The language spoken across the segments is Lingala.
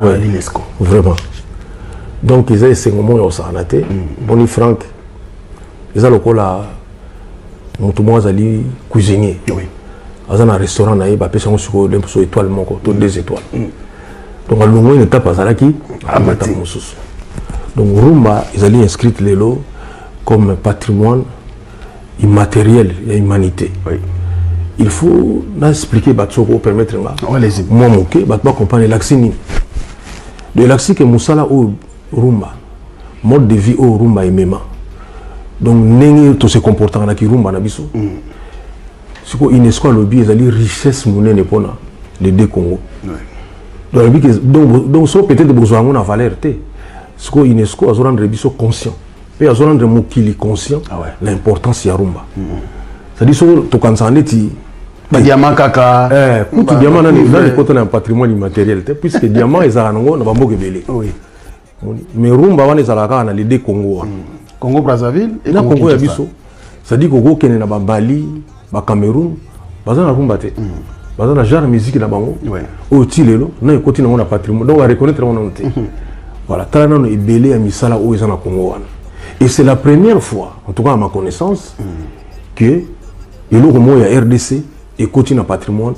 à l'UNESCO. Vraiment. Donc ils ont ces moments où ça a été. Bonnie Franck, ils ont le col à Montoumouaz Ali cuisinier. Oui. Ils ont un restaurant là, ils ont sur l'impôt étoile moko, tout 2 étoiles. Donc à l'ombre une étape à Zalaki, à Matamoussous. Donc Rumba, ils ont inscrit les lots comme patrimoine immatériel et humanité. Oui. Il faut expliquer Batsoko permettre moi moquer batba comprendre l'axini. De l'axi que Moussala au Rumba, mode de vie au Rumba et même. Donc nengi tout se comportant na ki Rumba na biso. Ce que UNESCO lobby ezali richesse monene pona les deux Congo. Donc so peut-être besoin on a valeur té. Ce que UNESCO a rendre biso conscient. Et a rendre mokili conscient l'importance ya Rumba. C'est-à-dire so to kansaneti diamant kaka tout diamant dans les côtés d'un patrimoine immatériel puisque diamant ils ont nango na bamboke belé. Oui. Mais Rumba wana ezalaka na les deux Congo. Congo Brazzaville et na Congo ya biso. C'est-à-dire que kene na Bali, ba Cameroun, baza na Rumba té. Baza na genre musique na bango. O tilelo na côté na na patrimoine. Donc on reconnaître mon té. Voilà, tala na ebelé ya misala o ezana Congo wana. Et c'est la première fois, en tout cas à ma connaissance, que le logo ya RDC et continue un patrimoine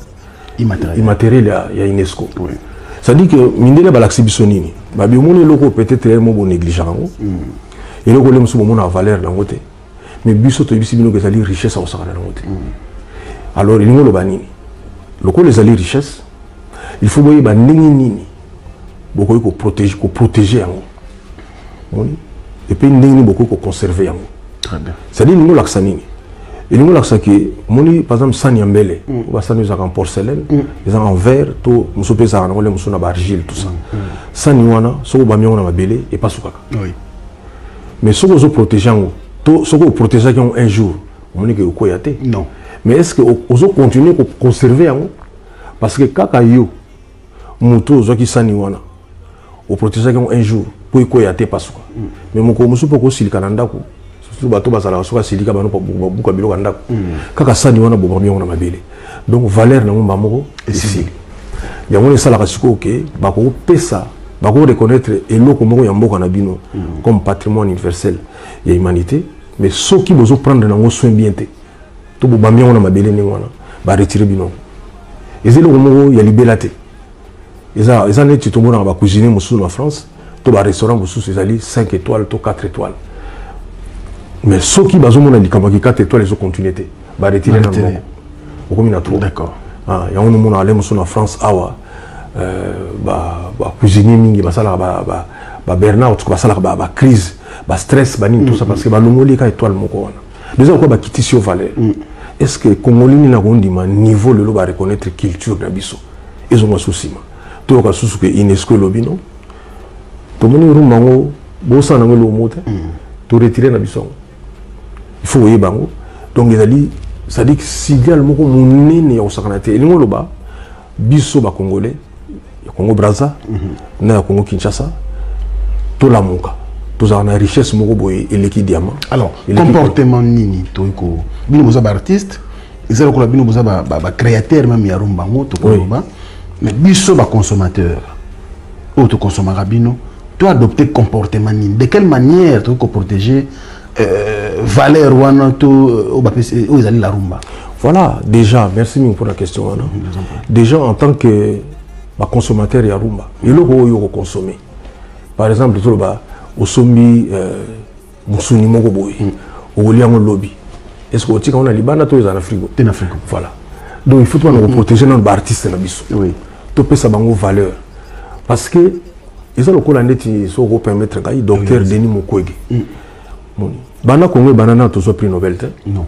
immatériel à UNESCO. C'est-à-dire que mindele balaxi bisonini, ba biomone logo peut-être un mot négligent. Et logo le musu mona valeur na ngote. Mais biso to bisi bino que ça li richesse au sakana na ngote. Alors il ngolo banini. Logo les ali richesse, il faut boyer ba ndingi nini. Beaucoup ko protéger yango. Et puis ndingi beaucoup ko conserver yango. Très bien. C'est-à-dire ngolo laksanini. Et nous, par exemple, Sanyambele, nous en porcelaine, ils ont en verre, tout, nous sommes en argile, tout ça. Sanywana, ce que nous avons belé et pas soukaka. Mais ce que nous protégeons, ce que nous protégeons un jour, on dit que vous avez non. Mais est-ce que vous continuez à conserver parce que quand vous avez Sanywana, vous protégez un jour, pour que vous ayez pas soukaka. Mais vous avez aussi le Canada. Bato bazala soka silika bano buka biloko ndako kaka sani wana bobami wana mabele donc valeur na ngomba moko ici ya ngone sala kasiko ke bako pesa bako reconnaître eloko moko ya mboka na bino comme patrimoine universel ya humanité mais soki bozo prendre na ngo soin bien té to bobami wana mabele ni wana ba retirer bino ezelo moko ya libelaté eza neti to mona ba cuisiner musu na France to ba restaurant musu ezali 5 étoiles to 4 étoiles. Mais ceux qui basent mon indicateur qui 4 étoiles, ils ont continué. Bah retirer dans le au comme il a trop. D'accord. Ah, il y a un moment où on allait en France, awa, cuisinier mingi, bah ça là, bah burn-out, bah ça là, bah crise, bah stress, bah tout ça parce que bah l'homme les 4 étoiles mon quoi. Déjà quoi bah quitter sur valeur. Est-ce que Congolais n'a pas dit ma niveau le va reconnaître culture d'Abisso. Ils ont un souci ma. Tout le souci que UNESCO lobby non. Tout le monde roule bossa n'a pas le mot. Tout retirer d'Abisso. Il faut y bango donc ça dit que si il y a le mot monene au sakanate il ngolo ba biso ba congolais Congo Brazza na Congo Kinshasa to la moka to za na richesse moko boye eleki diamant. Alors comportement nini to ko bino boza ba artiste ezalo ko bino boza ba créateur même ya rumba moto ko ba mais biso ba consommateur auto consommera bino to adopter comportement nini de quelle manière to ko protéger valeur la rumba. Voilà, déjà, merci pour la question. Déjà, en tant que consommateur de rumba, il faut consommer. Par exemple, au sommet, Moussuni Mogoboy, au Lian Lobby. Est-ce qu'on a Libana, tout est en Afrique? Voilà. Donc, il faut protéger notre artiste. Oui. Tout peut sa valeur. Parce que, ils ont le colanet, ils sont permettre, docteur Denis Mukwege. Bana Congo banana to prix Nobel non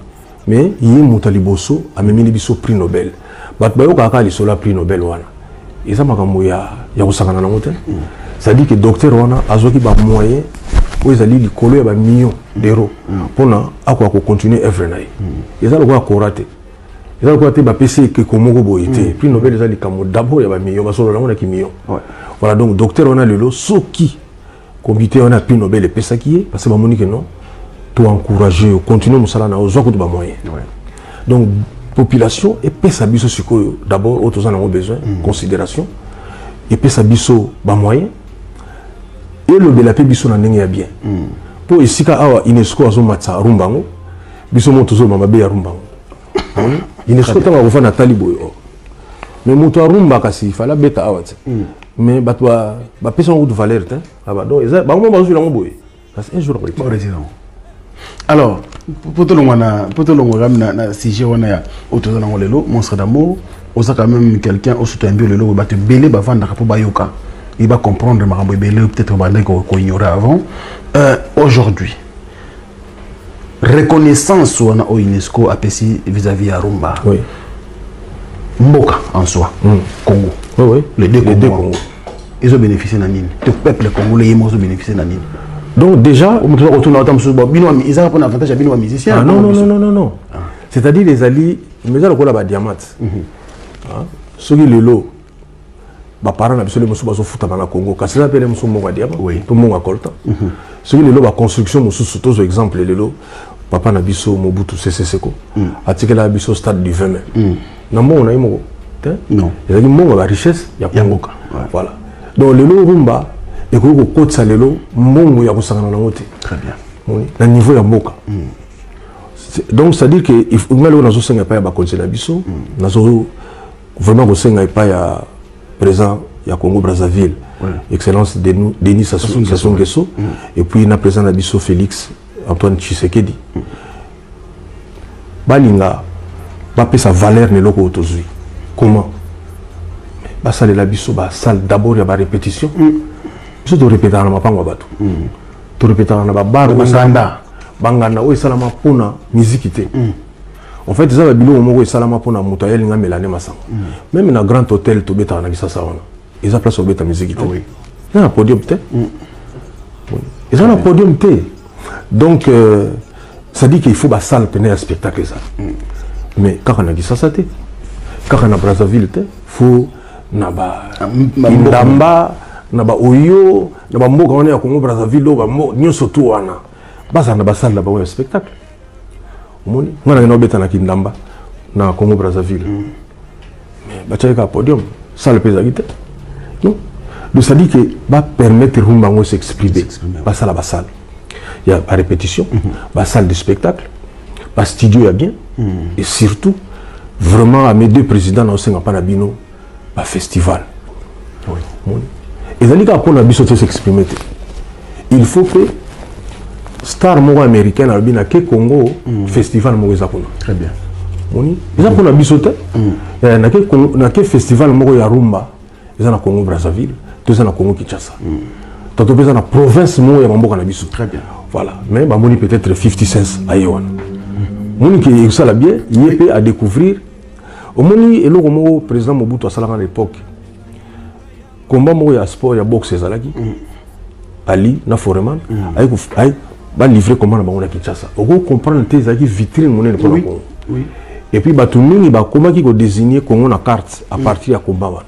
mais yi mutaliboso amemini biso prix Nobel bat bayo kaka li sola prix Nobel wana eza makambo ya kusakana na ngote ça dit que docteur wana azoki ba moyen o ezali likolo ya ba millions d'euros pona akwa ko continuer œuvre na eza lokwa korate eza lokwa te ba PC que komoko boyete prix Nobel eza likamo d'abord ya ba millions basolo la ngona ki millions voilà donc docteur wana lelo soki comité on a prix Nobel et pesa qui est parce que ba moni que non to encourager continuer musala na ozo ko ba moyen donc population et pesa biso sikoyo d'abord autres en ont besoin considération et puis ça biso ba moyen et le belape biso na ndenge ya bien pour esika awa UNESCO azo matsa rumbango biso moto zo mama be ya rumbango UNESCO tanga ko fa na taliboyo mais moto rumba kasi fala beta awa mais bato ba pesa de valeur aba donc eza ba mo bazo la mo boye parce un jour alors pour tout le monde na sujet wana ya autoza na lelo monstre d'amour osa quand même quelqu'un au soutien bio lelo ba te belé ba vanda pour bayoka il va comprendre marambo belé peut-être ba ko ignorer avant aujourd'hui reconnaissance wana au UNESCO APC vis-à-vis à Rumba. Oui. Mboka en soi. Congo. Oui, oui. Les deux Congo. Ils ont bénéficié de Nine. Le peuple congolais ils ont bénéficié de Nine. Donc déjà, ils ont un avantage à Binois musiciens. Non. C'est-à-dire les alliés, mais ça le quoi là diamant. Ceux qui le lot, bah parents absolument sous baso foot dans la Congo. Quand c'est là père musu monga diamant. Oui. Tout le monde a colta. Ceux qui le lot ba construction musu surtout exemple le lot. Papa na biso Mobutu Sese Seko. Article la biso stade du 20 mai. Nambo on a eu mo. Non. Il y a une monga la richesse ya Congo. Voilà. Donc le lot rumba et que côte ça le lot mongo ya kusangana na ngote. Très bien. Na niveau ya mboka. Donc ça veut dire que il faut ngalo nazo senga pa ya ba conseil na biso. Nazo vraiment ko senga pa ya présent ya Congo Brazzaville. Excellence Denis Sassou Nguesso et puis na présent na biso Félix Antoine Tshisekedi. Balinga ba pe sa valeur ne loko autozui. Comment? Ba sale la biso ba sale d'abord ya ba répétition. Biso to répéter na mapango bato. To répéter na ba bar banganda o salama pona musique té. En fait ça va bilo moko salama pona muta yelinga melane masanga. Même na grand hôtel to beta na bisasa wana. Ils a place au beta musique té. Oui. Na podium té. Ils ont un podium té. Donc ça dit qu'il faut ba salle tenir un spectacle ça. Mais quand on a dit ça té. Quand on a Brazzaville té, faut na ba ndamba na ba oyo na ba mboka wana ya Congo Brazzaville ba nyoso tu wana. Basa na ba salle là ba un spectacle. Omoni ngana na beta na kindamba na Congo Brazzaville. Mais ba tchaka podium salle pesagite. Non. Donc ça dit que va permettre Rumbango s'exprimer. Ba salle ba salle. Il y a la répétition, la salle de spectacle, le studio est bien, et surtout, vraiment, à mes deux présidents, dans le Panabino, le festival. Et ça qu'on a besoin de s'exprimer. Il faut que star américaine à que Congo festival très bien. Ils ont qu'on a besoin de que festival à Rumba, ils ont à Congo Brazzaville, ils ont à Congo Kinshasa. Tant que la province très bien. Voilà. Mais Bamoni peut-être 50 cents à Yohan. Moni qui est ça la bien, il est à découvrir. Au Moni et le président Mobutu à à l'époque. Combat moya sport, il y a boxe Zalaki. Ali, na foreman, aïe, va livrer comment on a Kinshasa. On comprend que c'est une vitrine monnaie pour le Congo. Et puis Batouni, comment qui désigné Congo na carte à partir de combat.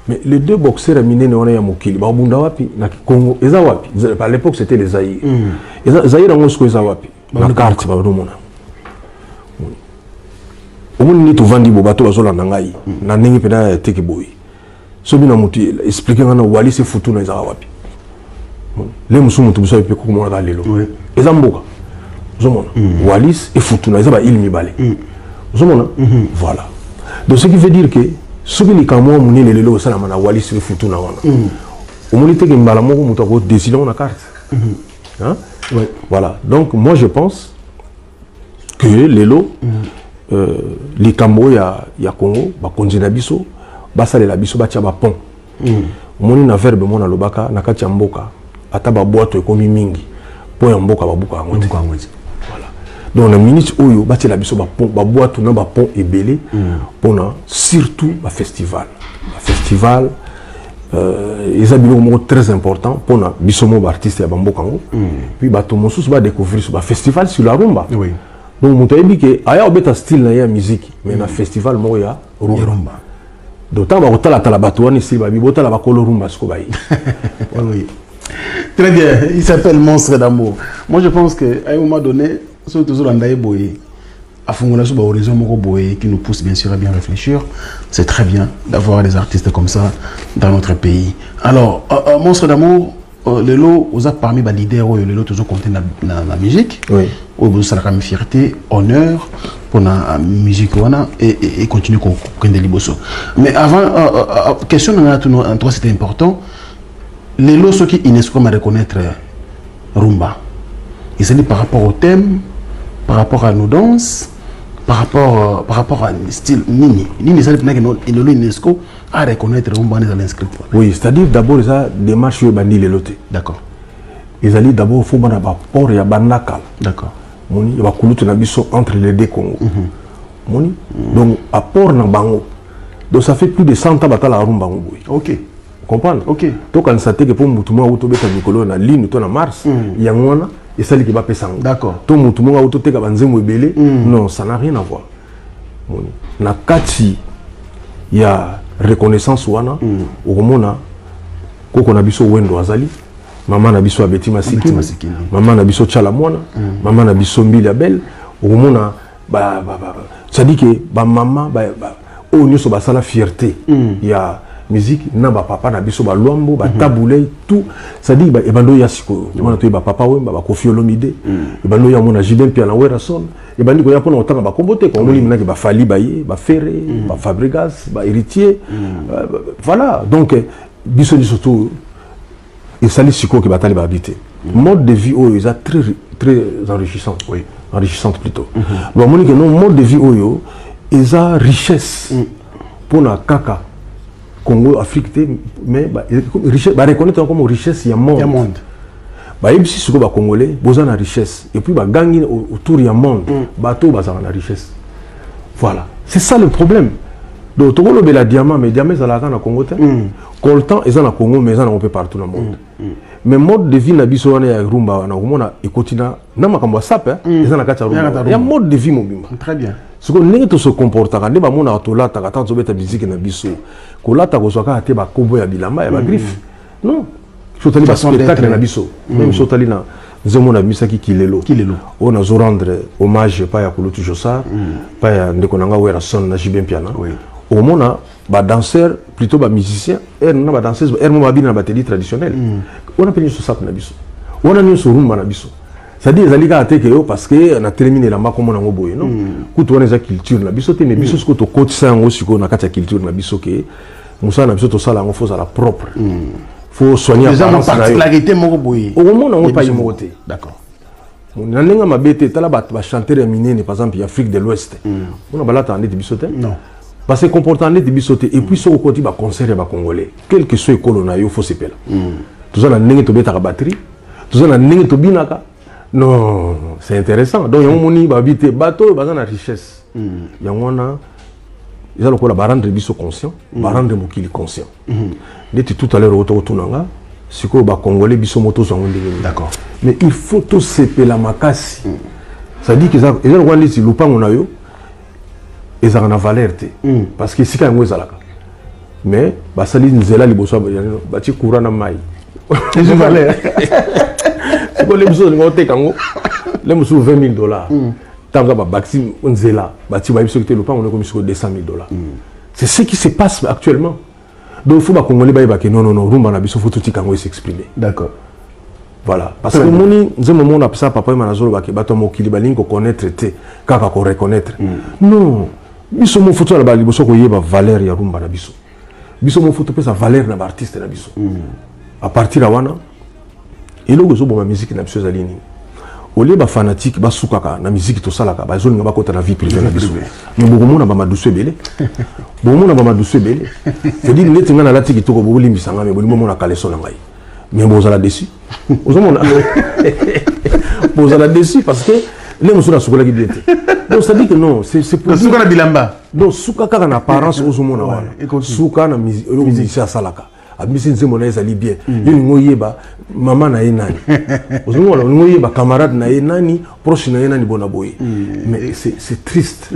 Mais les deux boxeurs aminés on a Mokili, Babunda wapi na Congo, Ezawapi. À l'époque c'était les Zaïre. Zaïre en Moscou Ezawapi. La carte ba mona. Au moins ni to vandi bobato bazola nangai. Na ndenge pena teke boy. So bina muti expliquer ngana wali se futu na Ezawapi. Les musumu to biso pe ko mona ga lelo. Ezamboka. Zomona. Walis et futu na Ezaba il mi balé. Zomona. Voilà. Donc ce qui veut dire que ce qui est comme moi, mon élève, le salaire, on a wallis sur le foutu na wana. Au moment où tu es en balamoko, on t'a décidé on a carte. Voilà. Donc moi je pense que les lots, les Cambo ya Congo, ba konjina biso, ba sale la biso ba tia ba pont. Au moment où na verbe mona lobaka na kati ya mboka, ata ba boîte ekomi mingi, po ya mboka ba buka ngoti. Voilà. Donc le ministre Oyo bâti la biso ba boîte na ba pont ebelé pour surtout le festival. Le festival ils ont très important pour na biso mo artiste ya bambo kango. Puis ba to mosusu ba découvrir ce festival sur la rumba. Oui. Donc mon taïbi que aya obeta style na ya musique mais na festival mo ya rumba. D'autant ba otala tala batouani si ba bibota la ba kolo rumba sko bayi. Oui. Très bien, il s'appelle Monstre d'amour. Moi je pense qu'à un moment donné, surtout toujours en Daïboye, à Fongola sur Horizon Moroboé qui nous pousse bien sûr à bien réfléchir. C'est très bien d'avoir des artistes comme ça dans notre pays. Alors, Monstre d'amour, les lots, vous avez parmi les leaders, les lots, toujours compté dans la musique. Oui. Vous avez une fierté, honneur pour la musique et continuer à faire. Mais avant, question en toi, c'était important. Les lots, ceux qui UNESCO m'a reconnaître Rumba, ils sont par rapport au thème, par rapport à nos danses, par rapport à style Nini. Nini, c'est l'UNESCO à reconnaître Rumba dans l'inscrit. Oui, c'est-à-dire d'abord, ils ont des marches sur les lotés. D'accord. Ils ont dit d'abord, il faut que port et Bandakal. D'accord. Il y a entre les deux Congos. Donc, à port na bango. Donc, ça fait plus de 100 ans que la Rumba. Ok. Vous comprenez? Ok. Donc, quand ça fait que pour Moutouma, Autobeta Nicolo, na ligne, na Mars, il y a un et ça qui va passer. D'accord. Tout le monde a autoté non, ça n'a rien à voir. Na kati il y a reconnaissance wana au mona koko na biso wendo azali maman na biso abeti masiki maman na biso chala mwana maman na biso mbili abel au mona ça dit que ba maman o nyoso ba sala fierté il y a musique na ba papa na biso ba luambo ba taboulé tout ça dit ba ebando ya siko mona to ba papa we ba Koffi Olomide ebando ya mona Jibin Piana Werason ebandi ko ya pona otanga ba kombote ko moni na ke ba Fali Baye ba Ferré ba Fabregas ba Héritier voilà donc biso surtout et sali siko ke batali ba habiter mode de vie oyo est très enrichissant oui enrichissante plutôt bon moni que non mode de vie oyo est richesse pour na kaka Congo, Afrique, mais reconnaître comme richesse, il y a monde. Si ce que les Congolais, ils ont la richesse. Et puis, ils gagnent autour du monde. Bateau, ils ont la richesse. Voilà. C'est ça le problème. Donc, tout le monde a des diamants, mais les diamants, ils ont la Congo. Coltan, ils ont la Congo, mais ils ont un peu partout dans le monde. Mais le mode de vie, ils ont la rumba, ils continuent. Ils ont la rumba. Il y a un mode de vie, mon bimba. Très bien. Ce qu'on est se comporte, quand on a tout là, quand on a musique na biso, qu'on l'a ta soit quand ba kobo ya bilamba ya ba griffe. Non. Je suis allé ba spectacle na biso. Même je suis allé na zomona misaki kilelo. On a zo rendre hommage pas ya Kulutu Jossar, pas ya ndekonanga Werason na Jibin Piana. Au mona ba danseur plutôt ba musicien, na ba danseuse, mo ba bina na batterie traditionnelle. On a pris ce sac na biso. On a mis ce rumba na biso. C'est-à-dire que les gens parce qu'on a terminé la main comme on a envoyé, non? Quand on a la culture, on a bisoté, mais biso ce que tu coach ça, on a la culture, on a bisoté, on a bisoté ça, on faut ça la propre. Faut soigner la particularité, mon boy. Au moment où on pas y d'accord. On a n'enga ma bête, t'as la bat chanter à Miné, par exemple, Afrique de l'Ouest. On a balata en des bisoté. Non. Parce que comportement des bisoté et puis sur le côté bah concert et bah congolais, quel que soit le colonna, il faut se peler. Tout ça, on a n'enga to bête à la batterie, tout ça, on a n'enga to binaka. Non, c'est intéressant. Donc, il y a un moni, habiter bateau, il y a une richesse. Il y a un ils ont rendre biso conscient, rendre mokili conscient. Tout à l'heure, c'est que les Congolais biso moto sont d'accord. Mais il faut tout séparer la makasi. Ça dit qu'ils ont dit le pan on a eu, ils ont la valeur parce que c'est quand même ça. Mais ça dit nous là les bosso, bâti courant na mai. Ils ont valeur. C'est que les gens ont été quand les gens $20,000. Tant que Baxi Nzela, Bati le pas on est comme sur $200,000. C'est ce qui se passe actuellement. Donc il faut que les Congolais que non rumba na biso faut tout kango s'exprimer. D'accord. Voilà parce que moni nzemo mona pesa papa et manazolo ba ke bato mo kilibalingo connaître te kaka ko reconnaître. Non, biso mo photo la ba liboso ko yeba valeur ya rumba na biso. Biso mo photo pesa valeur na artiste na biso. À partir de wana et là où ma musique na biso zalini au lieu ba fanatique ba soukaka na musique to salaka ba zone nga ba kota na vie privée na biso mais beaucoup na ba madouce belé beaucoup na ba madouce belé c'est dire net nga na lati kitoko bo limbisanga mais bo mo na kaleso na ngai mais bo zala dessus bo zala dessus parce que les musula soukola ki biete donc ça dit que non c'est pour souka na bilamba donc soukaka na apparence ozomo na wana souka na musique ya salaka abisi nzemo na ezali bien yoni ngoyeba mama na yenani ozongola ngoyeba camarade na yenani proche na yenani bona boye mais c'est triste.